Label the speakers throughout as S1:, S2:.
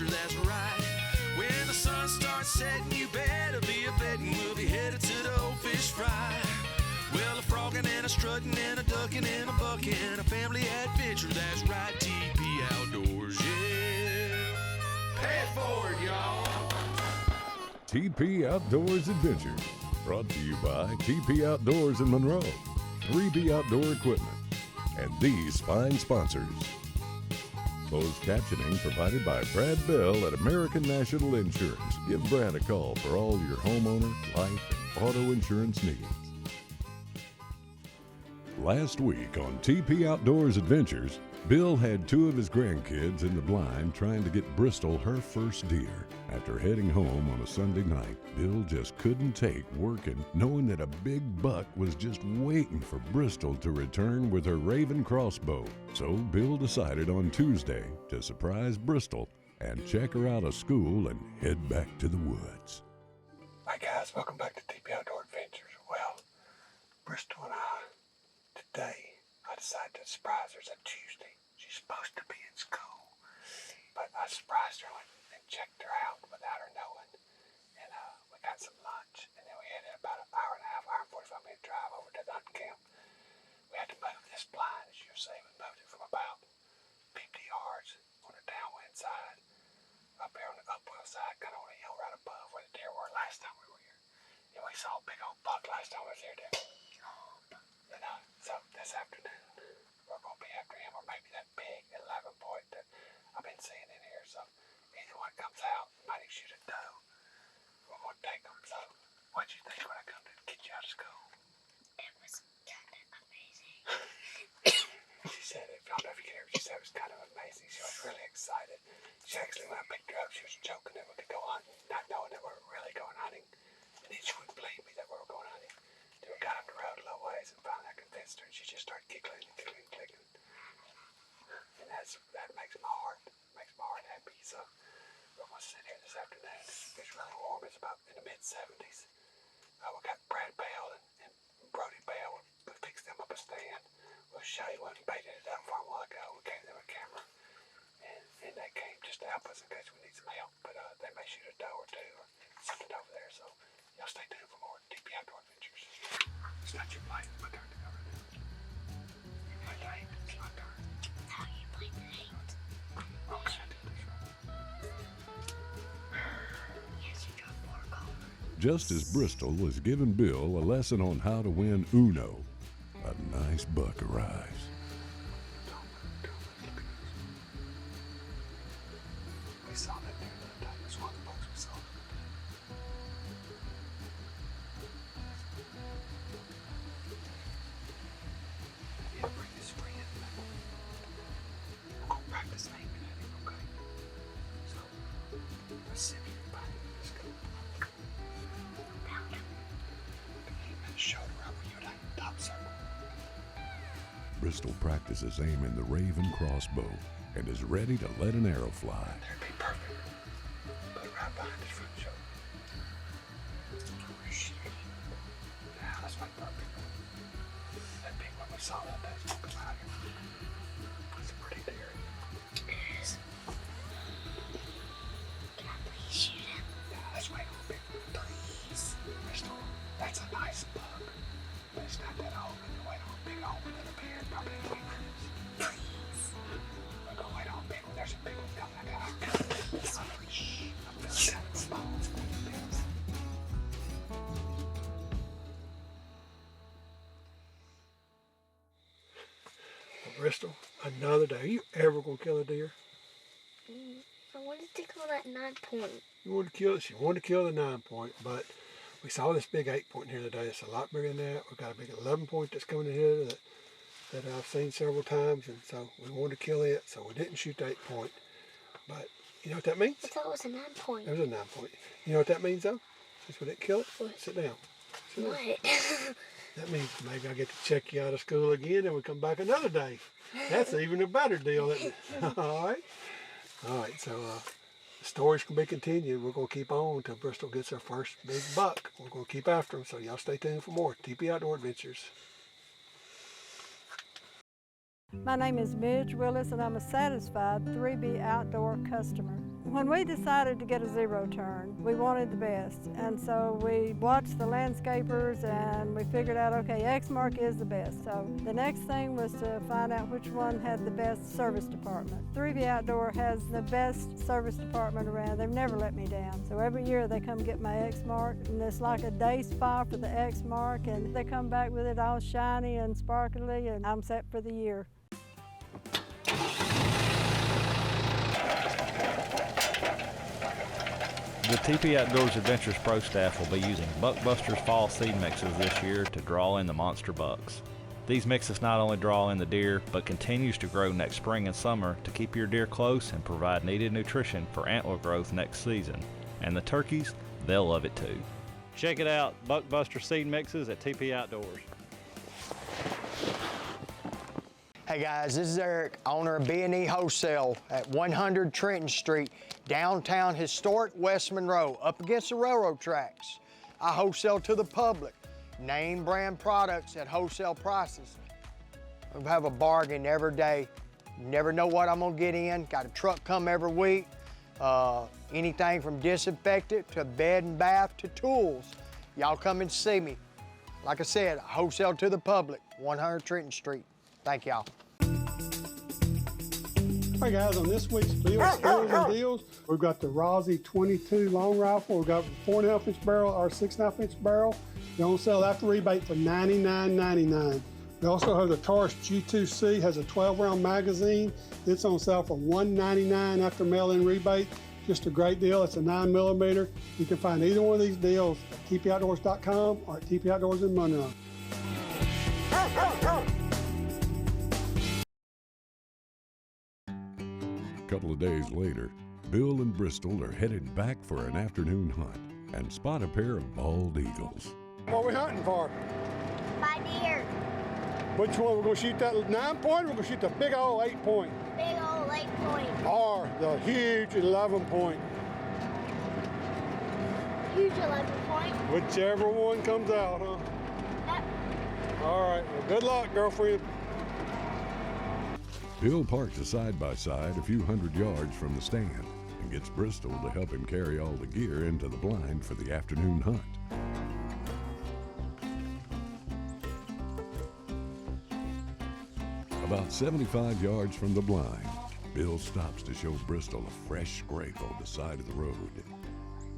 S1: adventure, that's right. When the sun starts setting, you better be a betting we'll be headed to the old fish fry. Well, a frogging and a strutting and a ducking and a bucking, a family adventure, that's right. TP Outdoors, yeah. Pay it forward, y'all.
S2: TP Outdoors Adventures, brought to you by TP Outdoors in Monroe, 3B Outdoor Equipment, and these fine sponsors. Closed captioning provided by Brad Bell at American National Insurance. Give Brad a call for all your homeowner, life, and auto insurance needs. Last week on TP Outdoors Adventures, Bill had two of his grandkids in the blind trying to get Bristol her first deer. After heading home on a Sunday night, Bill just couldn't take working knowing that a big buck was just waiting for Bristol to return with her Raven crossbow. So Bill decided on Tuesday to surprise Bristol and check her out of school and head back to the woods.
S3: Hi guys, welcome back to TP Outdoor Adventures. Well, Bristol and today I decided to surprise her. It's a Tuesday. She's supposed to be in school, but I surprised her and checked her out without her knowing. And we got some lunch, and then we had about an hour and a half, hour and 45-minute drive over to the hunting camp. We had to move this blind, as you'll see. We moved it from about 50 yards on the downwind side up here on the upwind side, kind of on a hill right above where the deer were last time we were here. And we saw a big old buck last time we was here, too. And so this afternoon, we're going to be after him, or maybe that big 11 point that I've been seeing in here. So either one comes out, might even shoot a doe. We're going to take them. So what'd you think when I come to get you out of school?
S4: It was kind of amazing.
S3: She said, I don't know if you can hear her, she said it was kind of amazing. She was really excited. She actually, when I picked her up, she was joking that we could go hunting, not knowing that we were really going hunting. And then she wouldn't believe me that we were going hunting. Then we got up the road a little ways and finally I convinced her, and she just started giggling and giggling and giggling. And that makes my heart happy. So we're going to sit here this afternoon. It's really warm. It's about in the mid-70s. We got Brad Bell and Brody Bell. We fixed them up a stand. We'll show you when we baited it up for a while ago. We gave them a camera. And they came just to help us in case we need some help. But they may shoot a doe or two or something over there. So y'all stay tuned for more TP Outdoor Adventures. It's not your plate. It's my turn to go right now. You play the 8. It's my turn.
S4: How you play the 8?
S3: Okay, I did this right.
S4: Yes, you dropped 4 calls.
S2: Just as Bristol was giving Bill a lesson on how to win Uno, a nice buck arrives.
S3: We saw that deer the other day. It's one of the bucks we saw. I need to bring this friend back. We're going to practice aiming at him, okay? So, let's sit here and find him. Let's go.
S4: Found him.
S3: Aim at his shoulder right where you're at the top circle.
S2: Bristol practices aiming the Raven crossbow and is ready to let an arrow fly.
S3: There'd be perfect. Put it right behind his front shoulder. Yeah, that's right, perfect. That big one we saw that day is walking out here. That's a pretty deer.
S4: It is. Can I please shoot him?
S3: Yeah, that's way on big one.
S4: Please.
S3: Bristol, that's a nice buck. But it's not that old. We're going to wait on a big old one that'll be here probably in 3 minutes.
S4: Please.
S3: We're going to wait on a big one. There's a big one coming. I got it. Shh. I'm feeling kind of small. It's going to be big. Bristol, another day. Are you ever going to kill a deer?
S4: I wanted to kill that 9 point.
S3: You wanted to kill it. She wanted to kill the 9 point, but we saw this big 8 point here today. It's a lot bigger than that. We've got a big 11 point that's coming in here that I've seen several times, and so we wanted to kill it, so we didn't shoot the 8 point. But you know what that means?
S4: I thought it was a 9 point.
S3: It was a 9 point. You know what that means, though? Since we didn't kill it?
S4: What?
S3: Sit down. Sit down.
S4: What?
S3: That means maybe I get to check you out of school again and we come back another day. That's even a better deal, isn't it? All right. All right. So the stories can be continued. We're going to keep on until Bristol gets her first big buck. We're going to keep after him. So y'all stay tuned for more TP Outdoor Adventures.
S5: My name is Midge Willis, and I'm a satisfied 3B Outdoor customer. When we decided to get a zero turn, we wanted the best. And so we watched the landscapers and we figured out, okay, Exmark is the best. So the next thing was to find out which one had the best service department. 3V Outdoor has the best service department around. They've never let me down. So every year they come get my Exmark, and it's like a day spa for the Exmark, and they come back with it all shiny and sparkly, and I'm set for the year.
S6: The TP Outdoors Adventures Pro staff will be using Buckbusters fall seed mixes this year to draw in the monster bucks. These mixes not only draw in the deer, but continues to grow next spring and summer to keep your deer close and provide needed nutrition for antler growth next season. And the turkeys, they'll love it too. Check it out, Buckbuster seed mixes at TP Outdoors.
S7: Hey guys, this is Eric, owner of B&E Wholesale at 100 Trenton Street, downtown historic West Monroe, up against the railroad tracks. I wholesale to the public, name brand products at wholesale prices. We have a bargain every day. You never know what I'm gonna get in. Got a truck come every week. Anything from disinfectant to bed and bath to tools. Y'all come and see me. Like I said, I wholesale to the public, 100 Trenton Street. Thank y'all.
S3: Hey guys, on this week's Bill's Skills and Deals, we've got the Rossi 22 long rifle. We've got the 4.5 inch barrel or 6.5 inch barrel. They're on sale after rebate for $99.99. We also have the Taurus G2C, has a 12 round magazine. It's on sale for $199 after mail-in rebate. Just a great deal. It's a 9mm. You can find either one of these deals at tpoutdoors.com or at TP Outdoors in Monroe.
S2: A couple of days later, Bill and Bristol are headed back for an afternoon hunt and spot a pair of bald eagles.
S3: What are we hunting for?
S4: My deer.
S3: Which one? We're going to shoot that 9-point, or we're going to shoot the big old 8-point?
S4: Big old 8-point.
S3: Or the huge 11-point.
S4: Huge 11-point.
S3: Whichever one comes out, huh?
S4: Yep.
S3: All right, well, good luck, girlfriend.
S2: Bill parks a side-by-side a few hundred yards from the stand and gets Bristol to help him carry all the gear into the blind for the afternoon hunt. About 75 yards from the blind, Bill stops to show Bristol a fresh scrape on the side of the road.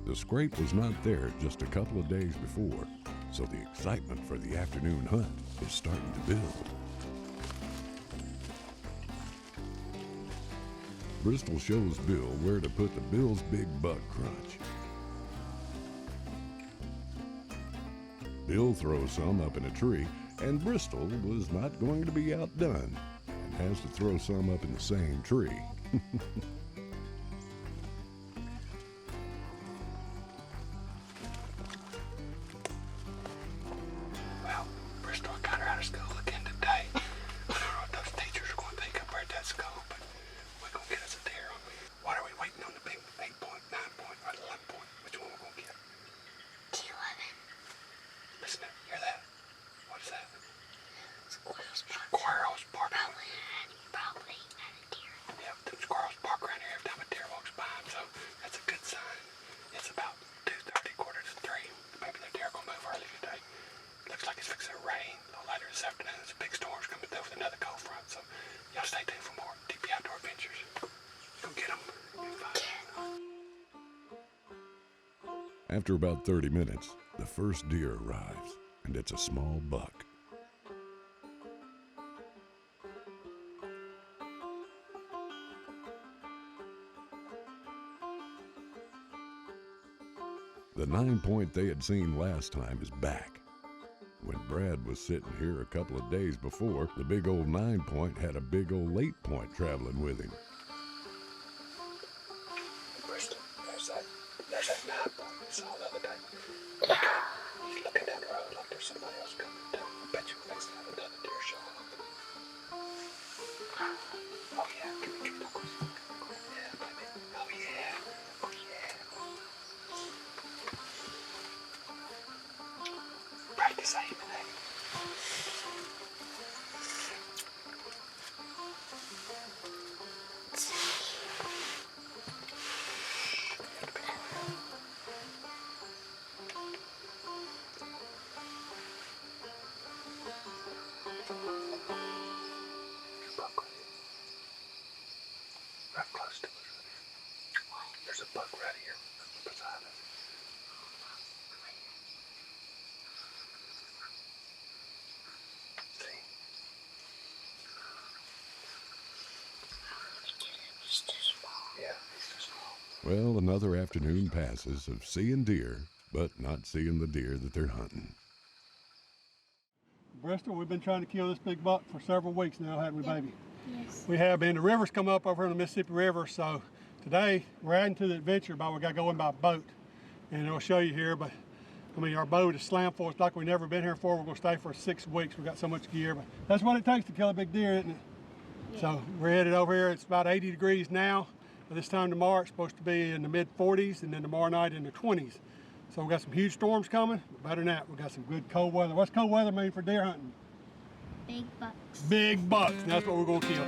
S2: The scrape was not there just a couple of days before, so the excitement for the afternoon hunt is starting to build. Bristol shows Bill where to put the Bill's Big Buck Crunch. Bill throws some up in a tree, and Bristol was not going to be outdone and has to throw some up in the same tree.
S3: Well, Bristol got her out of school again today. I don't know what those teachers are going to think up there at that school, but we're going to get us a deer. What are we waiting on, the big 8-point, 9-point, or 11-point? Which one we're going to get?
S4: The 11.
S3: Listen, hear that? What is that?
S4: Squirrels.
S3: Squirrels barking.
S4: Probably had a deer.
S3: Yeah, them squirrels bark around here every time a deer walks by them, so that's a good sign. It's about 2:30, quarter to 3. Maybe the deer will move early today. Looks like it's fixing to rain a little later this afternoon. There's a big storm's coming through with another cold front, so y'all stay tuned for more TP Outdoor Adventures. Go get them.
S2: After about 30 minutes, the first deer arrives, and it's a small buck. The 9-point they had seen last time is back. When Brad was sitting here a couple of days before, the big old 9-point had a big old 8-point traveling with him.
S3: Bristol, there's that 9-point we saw the other day. He's looking down the road like there's somebody else coming down. I bet you we're fixing to have another deer show up. Oh yeah, give me knuckles. Yeah, baby. Oh yeah. Oh yeah. Practice aiming, eh? Look right here beside us. See?
S4: It's too small.
S3: Yeah, he's too small.
S2: Well, another afternoon passes of seeing deer, but not seeing the deer that they're hunting.
S3: Bristol, we've been trying to kill this big buck for several weeks now, haven't we,
S4: Yep.
S3: baby?
S4: Yes.
S3: We have been. The river's come up over in the Mississippi River, so today we're adding to the adventure by we got going by boat. And I'll show you here, but I mean, our boat is slammed full. It's like we've never been here before. We're gonna stay for 6 weeks. We got so much gear, but that's what it takes to kill a big deer, isn't it?
S4: Yeah.
S3: So we're headed over here. It's about 80 degrees now. By this time tomorrow, it's supposed to be in the mid 40s, and then tomorrow night in the 20s. So we got some huge storms coming. But better than that, we got some good cold weather. What's cold weather mean for deer hunting?
S4: Big bucks.
S3: Big bucks, and that's what we're gonna kill.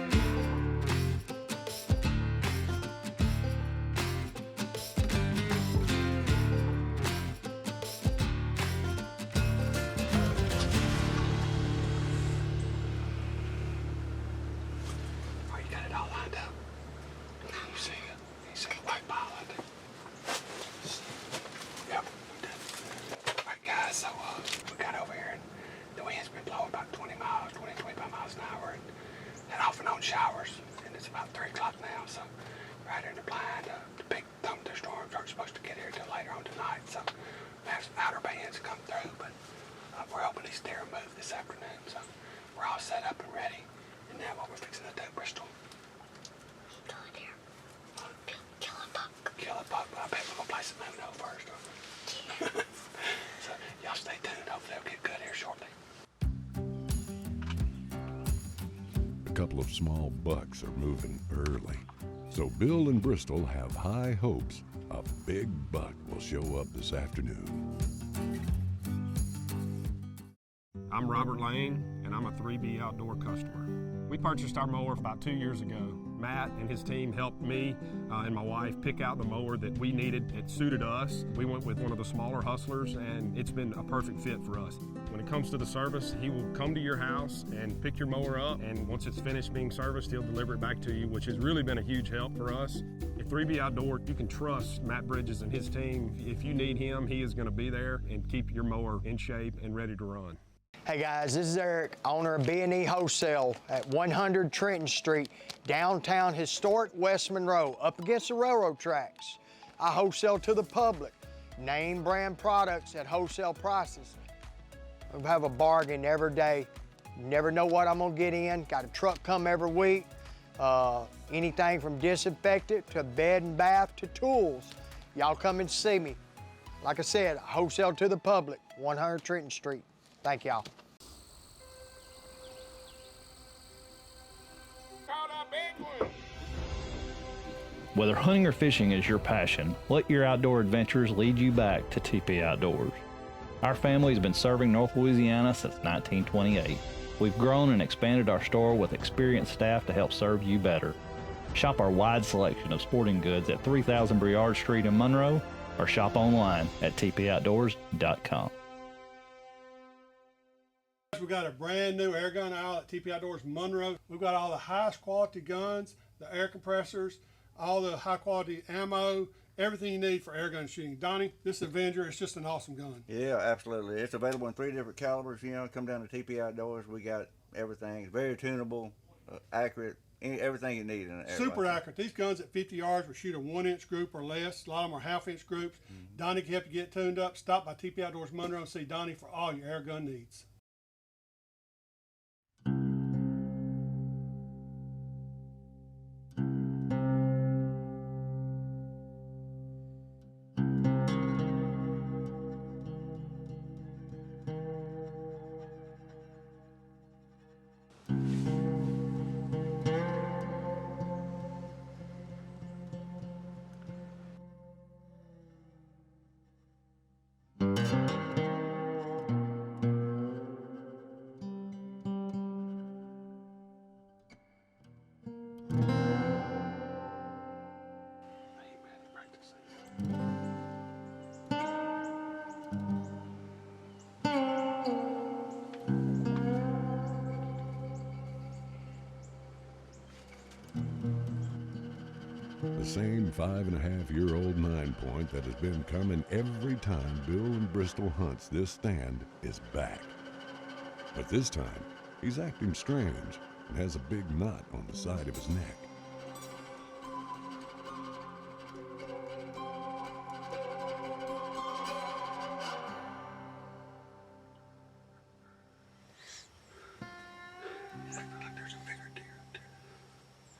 S3: Oh, you got it all lined up. You see it? You see the white pile out there? Yep, we did. All right, guys, so we got over here, and the wind's been blowing about 20 miles, 25 miles an hour, and off and on showers, and it's about 3 o'clock now, so right in the blind, the big thunderstorms aren't supposed to get here till later on tonight, so we have some outer bands come through, but we're hoping these deer move this afternoon, so we're all set up and ready, and now what we're fixing to do, Bristol,
S4: Kill a deer. Kill a buck.
S3: kill a buck, but I bet we're gonna play some Uno first, aren't we? So y'all stay tuned, hopefully it'll get good here shortly.
S2: A couple of small bucks are moving early, so Bill and Bristol have high hopes a big buck will show up this afternoon.
S8: I'm Robert Lane, and I'm a 3B Outdoor customer. We purchased our mower about 2 years ago. Matt and his team helped me and my wife pick out the mower that we needed. It suited us. We went with one of the smaller Hustlers, and it's been a perfect fit for us. When it comes to the service, he will come to your house and pick your mower up, and once it's finished being serviced, he'll deliver it back to you, which has really been a huge help for us. At 3B Outdoor, you can trust Matt Bridges and his team. If you need him, he is going to be there and keep your mower in shape and ready to run.
S7: Hey guys, this is Eric, owner of B&E Wholesale at 100 Trenton Street, downtown historic West Monroe, up against the railroad tracks. I wholesale to the public, name brand products at wholesale prices. We have a bargain every day. You never know what I'm gonna get in. Got a truck come every week. Anything from disinfectant to bed and bath to tools. Y'all come and see me. Like I said, I wholesale to the public, 100 Trenton Street. Thank y'all.
S6: Whether hunting or fishing is your passion, let your outdoor adventures lead you back to TP Outdoors. Our family has been serving North Louisiana since 1928. We've grown and expanded our store with experienced staff to help serve you better. Shop our wide selection of sporting goods at 3000 Briard Street in Monroe, or shop online at tpoutdoors.com.
S3: We got a brand new air gun aisle at TP Outdoors Monroe. We've got all the highest quality guns, the air compressors, all the high quality ammo, everything you need for air gun shooting. Donnie, this Avenger is just an awesome gun.
S9: Yeah, absolutely. It's available in 3 different calibers. You know, come down to TP Outdoors. We got everything. It's very tunable, accurate, everything you need in an air
S3: Super
S9: rifle.
S3: accurate. These guns at 50 yards will shoot a 1-inch group or less. A lot of them are half-inch groups. Donnie can help you get tuned up. Stop by TP Outdoors Monroe and see Donnie for all your air gun needs.
S2: 5.5-year-old 9-point that has been coming every time Bill and Bristol hunts this stand is back. But this time, he's acting strange and has a big knot on the side of his neck.
S3: Like there's a bigger deer up there.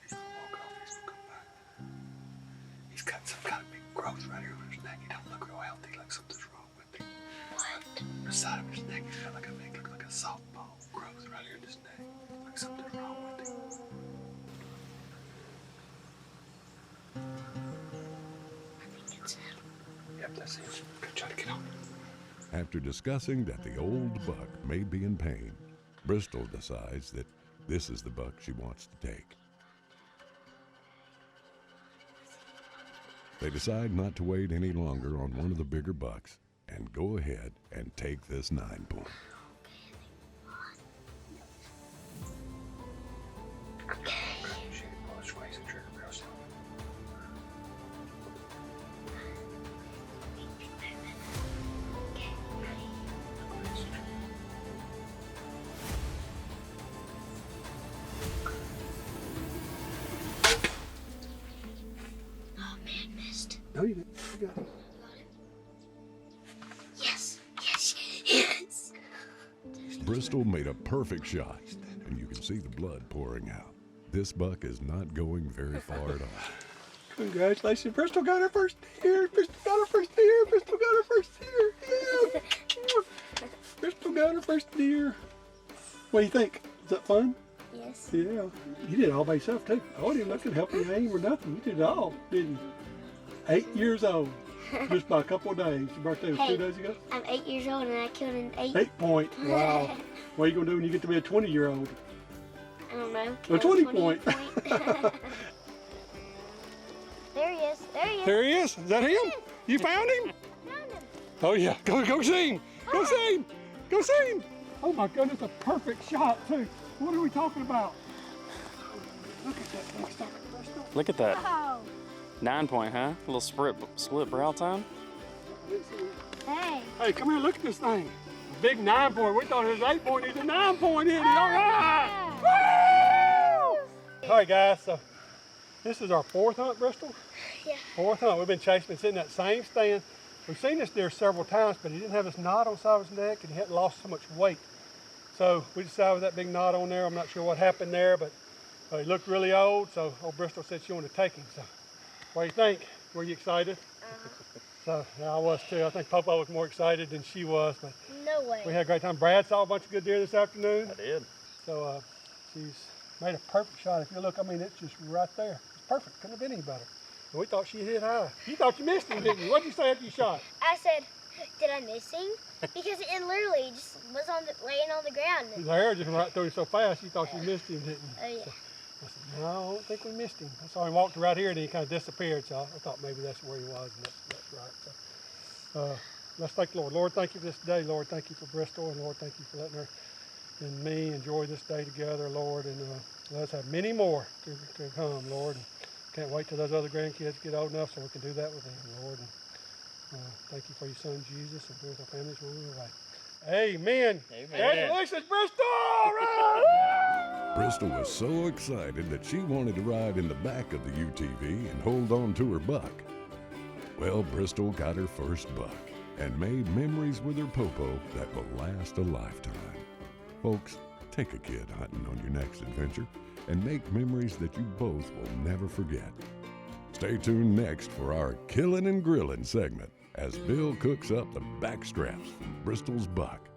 S3: He's gonna walk off, he's gonna come back. He's got some kind of big growth right here on his neck. He don't look real healthy, like something's wrong with him. What? The side of his neck, he's got like a big, look like a softball growth right here in his neck. Like something's wrong with him. I think it's him. Yep, that's him. Go try to get on him.
S2: After discussing that the old buck may be in pain, Bristol decides that this is the buck she wants to take. They decide not to wait any longer on one of the bigger bucks and go ahead and take this 9-point.
S3: No, you didn't. You got it.
S4: Yes, yes, yes.
S2: Bristol made a perfect shot, and you can see the blood pouring out. This buck is not going very far at all.
S3: Congratulations, Bristol got her first deer. Bristol got her first deer. Bristol got her first deer. Yeah. Bristol got her first deer. What do you think? Is that fun?
S4: Yes.
S3: Yeah. You did it all by yourself, too. I didn't look and help you aim or nothing. You did it all, didn't you? 8 years old, just by a couple of days. Your birthday was 2 days ago?
S4: I'm 8 years old and I killed an
S3: 8-point. Wow. What are you going to do when you get to be a 20-year-old?
S4: I don't know.
S3: A 20-point.
S4: There he is. There he is.
S3: There he is. Is that him? You found him?
S4: Found him.
S3: Oh, yeah. Go see him. Go see him. Go see him. Oh, my goodness. A perfect shot, too. What are we talking about? Look at that big sucker, Bristol.
S10: Look at that.
S4: Wow.
S10: 9-point, huh? A little split brow time.
S4: Hey.
S3: Hey, come here. Look at this thing. A big 9-point. We thought it was 8-point. He's a 9-point in it. All right. Woo! All right, guys. So this is our 4th hunt, Bristol.
S4: Yeah.
S3: 4th hunt. We've been sitting in that same stand. We've seen this deer several times, but he didn't have this knot on the side of his neck, and he hadn't lost so much weight. So we decided with that big knot on there, I'm not sure what happened there, but he looked really old, so old Bristol said she wanted to take him. So what do you think? Were you excited? So yeah, I was too. I think Popo was more excited than she was, but
S4: No way.
S3: we had a great time. Brad saw a bunch of good deer this afternoon.
S10: I did.
S3: So she's made a perfect shot. If you look, I mean, it's just right there. It's perfect. Couldn't have been any better. And we thought she hit high. You thought you missed him, didn't you? What did you say after you shot?
S4: I said, did I miss him? Because it literally just was laying on the ground.
S3: His arrow just went right through him so fast, you thought you missed him, didn't you?
S4: Oh, yeah.
S3: So I said, no, I don't think we missed him. I saw him walk right here, and he kind of disappeared, so I thought maybe that's where he was, and that's right. So let's thank the Lord. Lord, thank you for this day. Lord, thank you for Bristol, and Lord, thank you for letting her and me enjoy this day together, Lord, and let us have many more to come, Lord. And can't wait till those other grandkids get old enough so we can do that with them, Lord. And, thank you for your son, Jesus, and be with our families when we're away. Amen.
S10: Amen.
S3: Congratulations, Bristol! All right!
S2: Bristol was so excited that she wanted to ride in the back of the UTV and hold on to her buck. Well, Bristol got her first buck and made memories with her Popo that will last a lifetime. Folks, take a kid hunting on your next adventure and make memories that you both will never forget. Stay tuned next for our Killin' and Grillin' segment as Bill cooks up the back straps from Bristol's buck.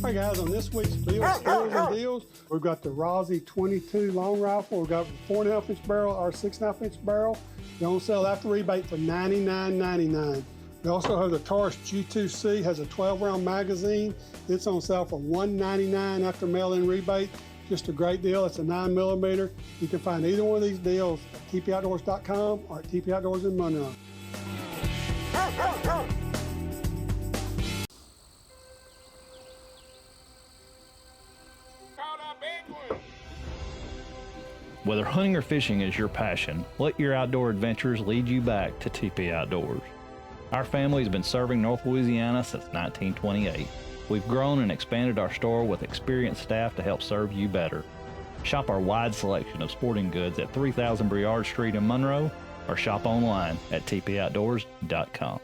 S3: Hey guys, on this week's Bill's Skills and Deals, we've got the Rossi 22 long rifle. We've got the 4.5-inch barrel or 6.5-inch barrel. They're on sale after rebate for $99.99. We also have the Taurus G2C, has a 12-round magazine. It's on sale for $199 after mail-in rebate. Just a great deal. It's a 9mm. You can find either one of these deals at tpoutdoors.com or at TP Outdoors in Monroe.
S6: Whether hunting or fishing is your passion, let your outdoor adventures lead you back to TP Outdoors. Our family has been serving North Louisiana since 1928. We've grown and expanded our store with experienced staff to help serve you better. Shop our wide selection of sporting goods at 3000 Briard Street in Monroe or shop online at tpoutdoors.com.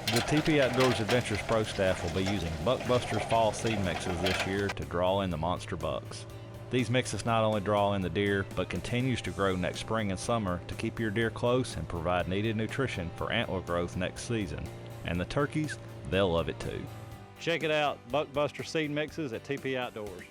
S6: The TP Outdoors Adventures Pro staff will be using Buckbusters fall seed mixes this year to draw in the monster bucks. These mixes not only draw in the deer, but continues to grow next spring and summer to keep your deer close and provide needed nutrition for antler growth next season. And the turkeys, they'll love it too. Check it out, Buckbuster seed mixes at TP Outdoors.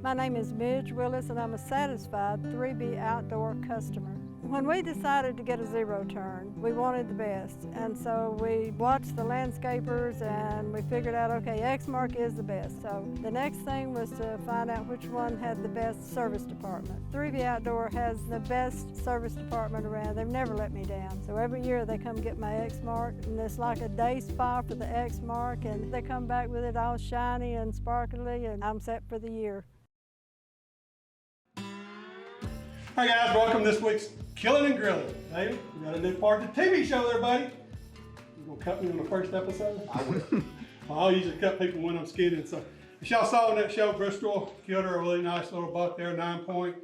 S5: My name is Midge Willis, and I'm a satisfied 3B Outdoor customer. When we decided to get a zero turn, we wanted the best, and so we watched the landscapers and we figured out, okay, Exmark is the best. So the next thing was to find out which one had the best service department. 3B Outdoor has the best service department around. They've never let me down. So every year they come get my Exmark, and it's like a day spa for the Exmark, and they come back with it all shiny and sparkly, and I'm set for the year.
S3: Hi guys, welcome to this week's Killing and Grilling. David, we got a new part of the TV show there, buddy. You gonna cut me on the first episode? I will. Well, I'll usually cut people when I'm skinning. So, as y'all saw in that show, Bristol killed her a really nice little buck there, 9-point.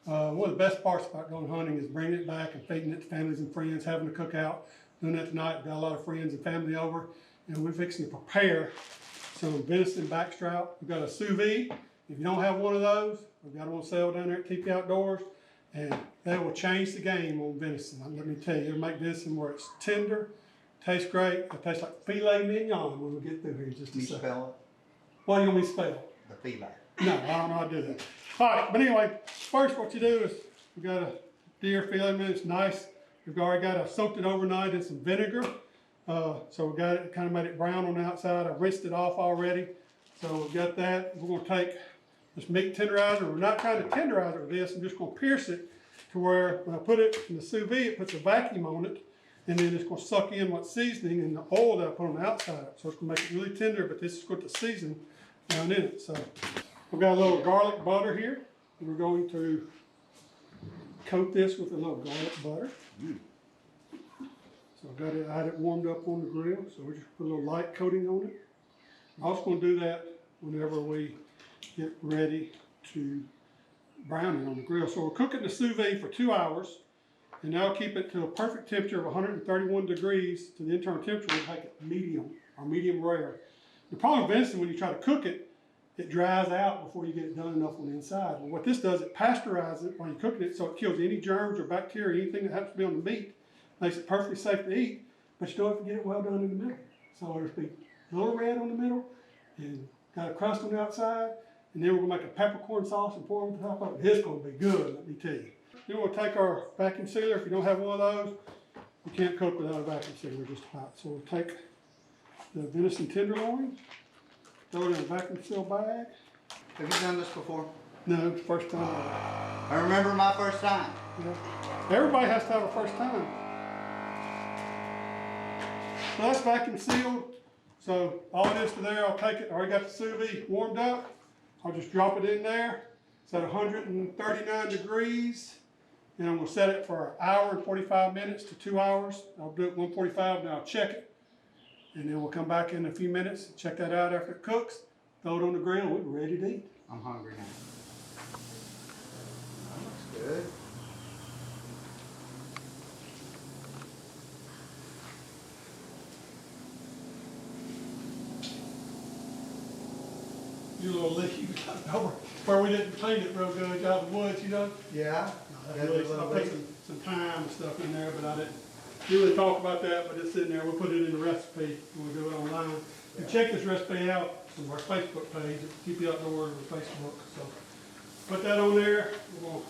S3: One of the best parts about going hunting is bringing it back and feeding it to families and friends, having a cookout. Doing that tonight, we've got a lot of friends and family over, and we're fixing to prepare some venison backstrap. We've got a sous vide. If you don't have one of those, we've got them on sale down there at TP Outdoors. And that will change the game on venison. Let me tell you, it'll make venison where it's tender, tastes great. It tastes like filet mignon when we get through here in just a second.
S11: Spell it?
S3: What do you want me to spell?
S11: The filet.
S3: No, I don't know how to do that. All right, but anyway, first what you do is we got a deer filet mignon. It's nice. We've already got soaked it overnight in some vinegar. So we got it, kind of made it brown on the outside. I rinsed it off already. So we've got that. We're going to take this meat tenderizer. We're not trying to tenderize it with this. I'm just going to pierce it to where when I put it in the sous vide, it puts a vacuum on it, and then it's going to suck in what seasoning and the oil that I put on the outside. So it's going to make it really tender, but this is going to season down in it. So we've got a little garlic butter here. We're going to coat this with a little garlic butter. So I had it warmed up on the grill, so we just put a little light coating on it. I'm also going to do that whenever we get ready to brown it on the grill. So we'll cook it in the sous vide for 2 hours, and now keep it to a perfect temperature of 131 degrees to the internal temperature. We'll make it medium or medium rare. The problem with venison, when you try to cook it, it dries out before you get it done enough on the inside. Well, what this does, it pasteurizes it while you're cooking it, so it kills any germs or bacteria, anything that happens to be on the meat. Makes it perfectly safe to eat, but you still have to get it well done in the middle. So it'll be a little red on the middle, and got a crust on the outside, and then we're gonna make a peppercorn sauce and pour it on top of it. It's gonna be good, let me tell you. Then we'll take our vacuum sealer. If you don't have one of those, you can't cook without a vacuum sealer just about. So we'll take the venison tenderloin, throw it in a vacuum seal bag.
S11: Have you done this before?
S3: No, it's the first time.
S11: I remember my first time.
S3: Yeah. Everybody has to have a first time. So that's vacuum sealed. So all it is to there, I'll take it, I already got the sous vide warmed up. I'll just drop it in there. It's at 139 degrees. And I'm gonna set it for an hour and 45 minutes to 2 hours. I'll do it 145, now I'll check it. And then we'll come back in a few minutes, check that out after it cooks, throw it on the grill, we're ready to eat.
S11: I'm hungry now. That looks good.
S3: You little leaky over where we didn't clean it real good out of the woods, you know?
S11: Yeah.
S3: I put some thyme and stuff in there, but I didn't really talk about that, but it's in there. We'll put it in the recipe when we do it online. You can check this recipe out on our Facebook page, TP Outdoors on Facebook. So put that on there. We're going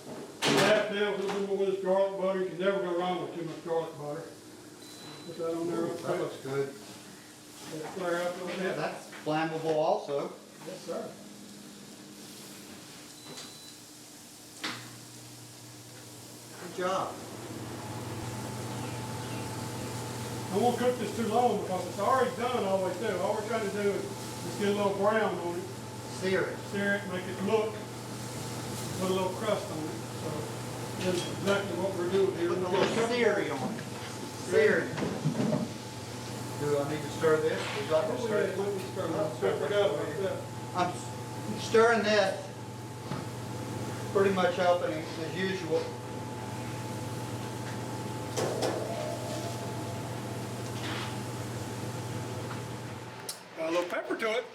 S3: to do that down a little bit more with this garlic butter. You can never go wrong with too much garlic butter. Put that on there real quick.
S11: That looks good.
S3: Let it flare out a little bit.
S11: Yeah, that's flammable also.
S3: Yes, sir.
S11: Good job.
S3: I won't cook this too long because it's already done all the way through. All we're trying to do is just get a little brown on it.
S7: Sear it.
S3: Sear it, make it look, put a little crust on it. So that's exactly what we're doing here.
S7: Put a little seary on it. Sear it. Do I need to stir this? Would you like to stir it?
S3: Let me stir it.
S7: I'm stirring this, pretty much opening as usual.
S3: Got a little pepper to it.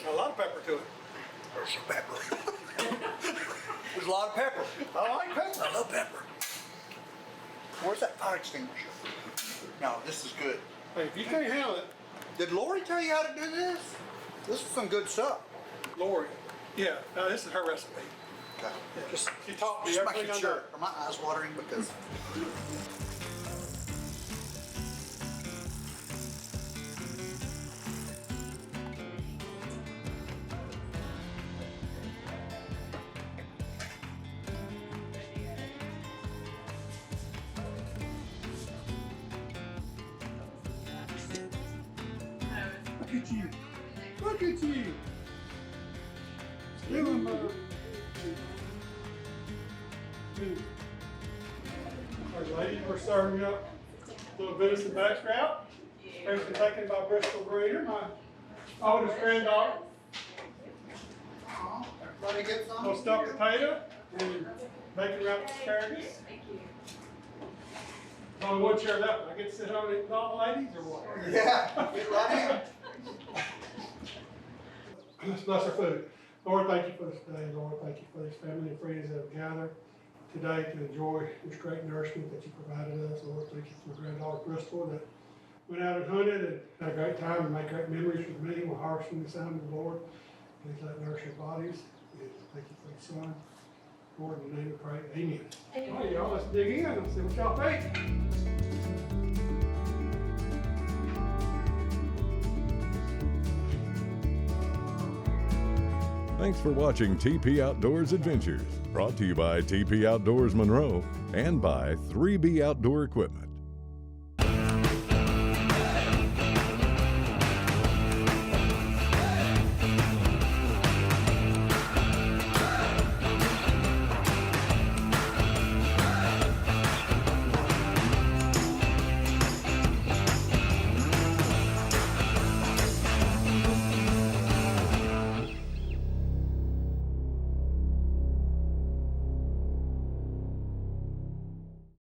S3: Got a lot of pepper to it.
S7: There's some pepper. There's a lot of pepper. I like pepper. I love pepper. Where's that fire extinguisher? No, this is good.
S3: Hey, if you can't handle it,
S7: Did Lori tell you how to do this? This is some good stuff.
S3: Lori. Yeah, this is her recipe.
S7: Okay. Just,
S3: She taught me
S7: just
S3: everything
S7: making
S3: I
S7: sure.
S3: know.
S7: Are my eyes watering because...
S3: Look at you. Look at you. Still in my... All right, ladies, we're serving up a little venison backstrap. It's been taken by Bristol Breeder, my oldest granddaughter.
S7: Everybody get some?
S3: A little stuffed potato and bacon wrapped asparagus. Only one chair left. I get to sit on it with all the ladies or what?
S7: Yeah, get right in.
S3: Let's bless our food. Lord, thank you for this day. Lord, thank you for these family and friends that have gathered today to enjoy this great nourishment that you provided us. Lord, thank you for my granddaughter Bristol that went out and hunted and had a great time and made great memories with me while harvesting the sound of the Lord. Please let nourish your bodies. And thank you for the Son. Lord, in the name we pray. Amen. All right, y'all, let's dig in and see what y'all think.
S2: Thanks for watching TP Outdoors Adventures, brought to you by TP Outdoors Monroe and by 3B Outdoor Equipment.